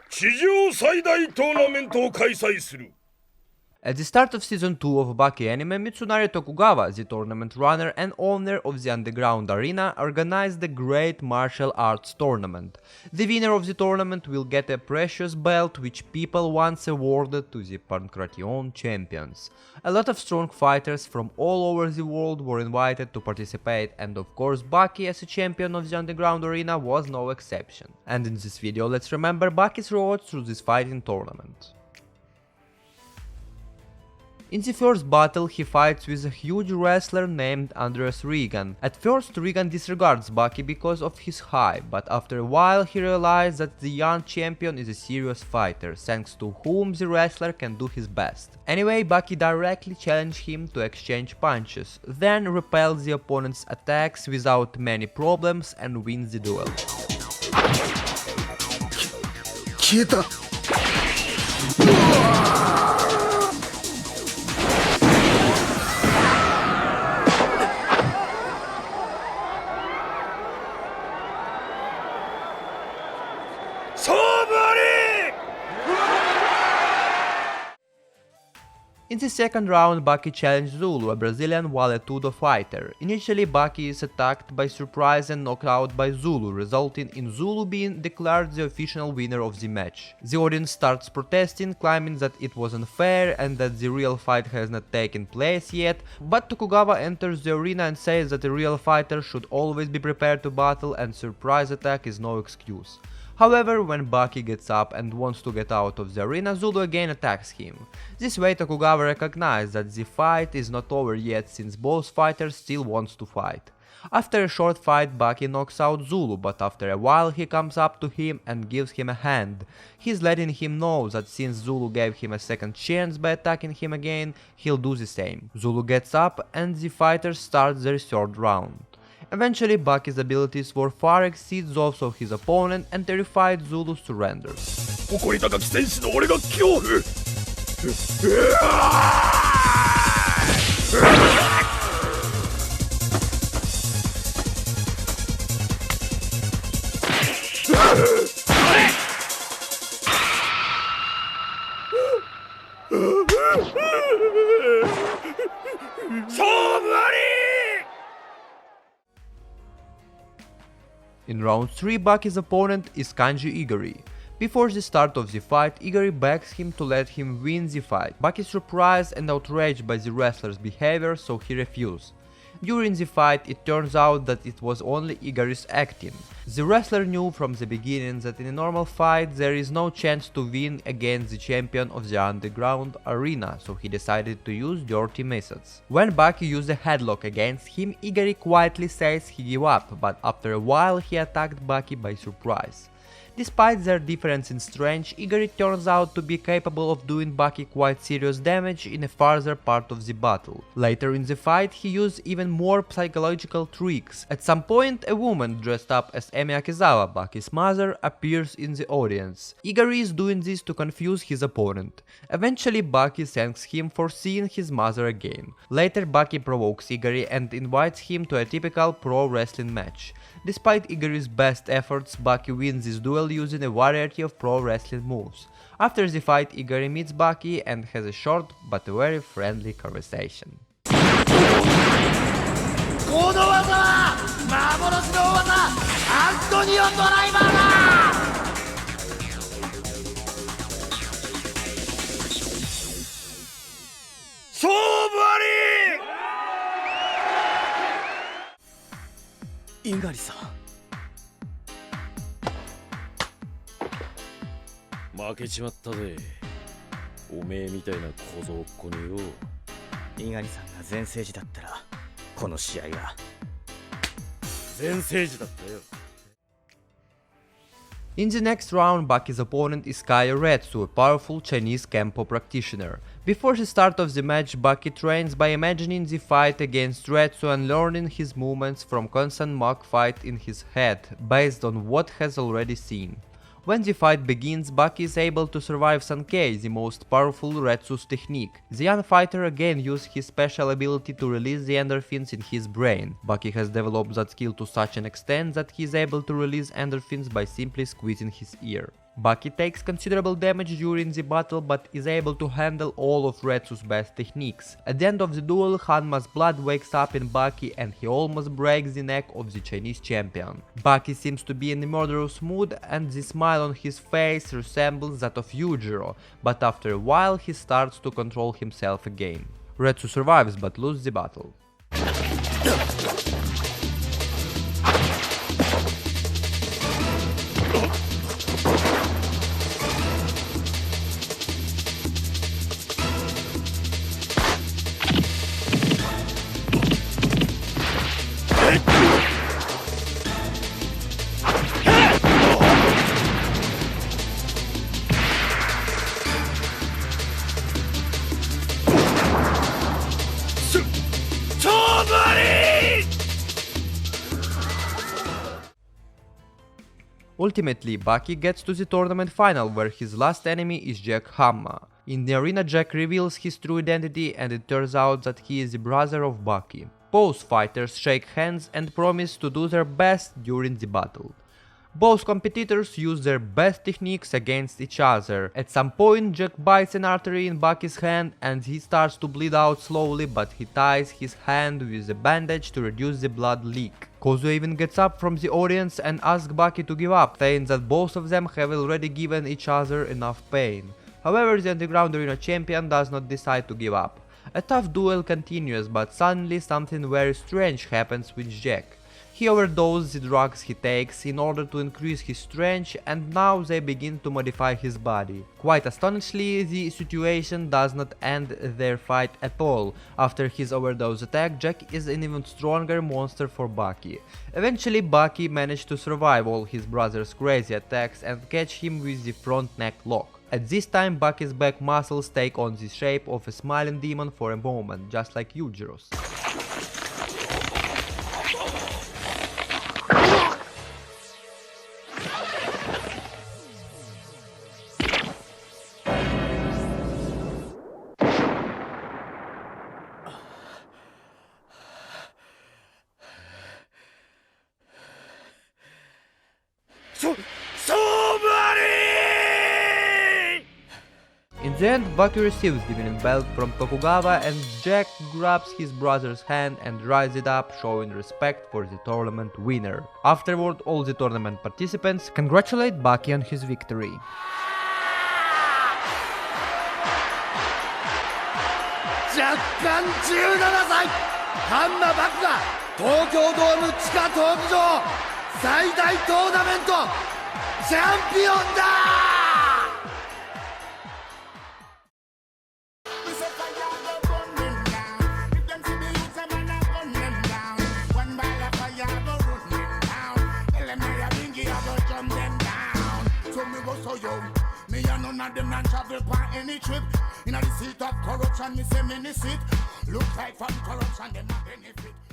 地上最大トーナメントを開催する。 At the start of season 2 of Baki anime, Mitsunari Tokugawa, the tournament runner and owner of the underground arena, organized the Great Martial Arts Tournament. The winner of the tournament will get a precious belt which people once awarded to the pankration champions. A lot of strong fighters from all over the world were invited to participate, and of course Baki as a champion of the underground arena was no exception. And in this video let's remember Baki's road through this fighting tournament. In the first battle, he fights with a huge wrestler named Andreas Regan. At first, Regan disregards Baki because of his height, but after a while he realizes that the young champion is a serious fighter, thanks to whom the wrestler can do his best. Anyway, Baki directly challenges him to exchange punches, then repels the opponent's attacks without many problems and wins the duel. 消えた。In the second round, Baki challenged Zulu, a Brazilian Vale-Tudo fighter. Initially, Baki is attacked by surprise and knocked out by Zulu, resulting in Zulu being declared the official winner of the match. The audience starts protesting, claiming that it was unfair and that the real fight has not taken place yet, but Tokugawa enters the arena and says that a real fighter should always be prepared to battle and surprise attack is no excuse. However, when Baki gets up and wants to get out of the arena, Zulu again attacks him. This way Tokugawa recognizes that the fight is not over yet, since both fighters still wants to fight. After a short fight, Baki knocks out Zulu, but after a while he comes up to him and gives him a hand. He's letting him know that since Zulu gave him a second chance by attacking him again, he'll do the same. Zulu gets up and the fighters start their third round. Eventually, Baki's abilities far exceed those of his opponent, and terrified Zulu surrenders. 誇り高き戦士の俺が恐怖。勝負あり！ In round 3, Baki's opponent is Kanji Igari. Before the start of the fight, Igari begs him to let him win the fight. Baki is surprised and outraged by the wrestler's behavior, so he refuses. During the fight, it turns out that it was only Igari's acting. The wrestler knew from the beginning that in a normal fight there is no chance to win against the champion of the underground arena, so he decided to use dirty methods. When Baki used a headlock against him, Igari quietly says he gave up, but after a while he attacked Baki by surprise. Despite their difference in strength, Igari turns out to be capable of doing Baki quite serious damage in a further part of the battle. Later in the fight, he used even more psychological tricks. At some point, a woman dressed up as Emi Akizawa, Baki's mother, appears in the audience. Igari is doing this to confuse his opponent. Eventually, Baki thanks him for seeing his mother again. Later, Baki provokes Igari and invites him to a typical pro wrestling match. Despite Igari's best efforts, Baki wins this duel using a variety of pro wrestling moves. After the fight, Igari meets Baki and has a short but very friendly conversation. この技は幻の技アントニオドライバーだ。勝負あり！ 猪狩さん。 負けちまったぜ。おめえみたいな小僧っ子によ。猪狩さんが全盛時だったらこの試合が全盛時だったよ。 In the next round, Baki's opponent is Kaya Retsu, a powerful Chinese Kempo practitioner. Before the start of the match, Baki trains by imagining the fight against Retsu and learning his movements from constant mock fight in his head, based on what has already seen. When the fight begins, Baki is able to survive Sankei, the most powerful Retsu's technique. The young fighter again uses his special ability to release the endorphins in his brain. Baki has developed that skill to such an extent that he is able to release endorphins by simply squeezing his ear. Baki takes considerable damage during the battle but is able to handle all of Retsu's best techniques. At the end of the duel, Hanma's blood wakes up in Baki and he almost breaks the neck of the Chinese champion. Baki seems to be in a murderous mood and the smile on his face resembles that of Yujiro, but after a while he starts to control himself again. Retsu survives but loses the battle. Ultimately, Baki gets to the tournament final where his last enemy is Jack Hanma. In the arena, Jack reveals his true identity and it turns out that he is the brother of Baki. Both fighters shake hands and promise to do their best during the battle. Both competitors use their best techniques against each other. At some point, Jack bites an artery in Baki's hand and he starts to bleed out slowly, but he ties his hand with a bandage to reduce the blood leak. Kozuya even gets up from the audience and asks Baki to give up, saying that both of them have already given each other enough pain. However, the underground arena champion does not decide to give up. A tough duel continues, but suddenly something very strange happens with Jack. He overdoses the drugs he takes in order to increase his strength and now they begin to modify his body. Quite astonishingly, the situation does not end their fight at all. After his overdose attack, Jack is an even stronger monster for Baki. Eventually, Baki managed to survive all his brother's crazy attacks and catch him with the front neck lock. At this time, Baki's back muscles take on the shape of a smiling demon for a moment, just like Yujiro's. In the end, Baki receives the winning belt from Tokugawa and Jack grabs his brother's hand and rises it up, showing respect for the tournament winner. Afterward, all the tournament participants congratulate Baki on his victory. 若干17歳ハンマバクが東京ドーム地下闘技場最大トーナメントチャンピオンだMe and none of them not travel by any trip. In the seat of corruption, me say many sit. Look like from corruption, them not benefit.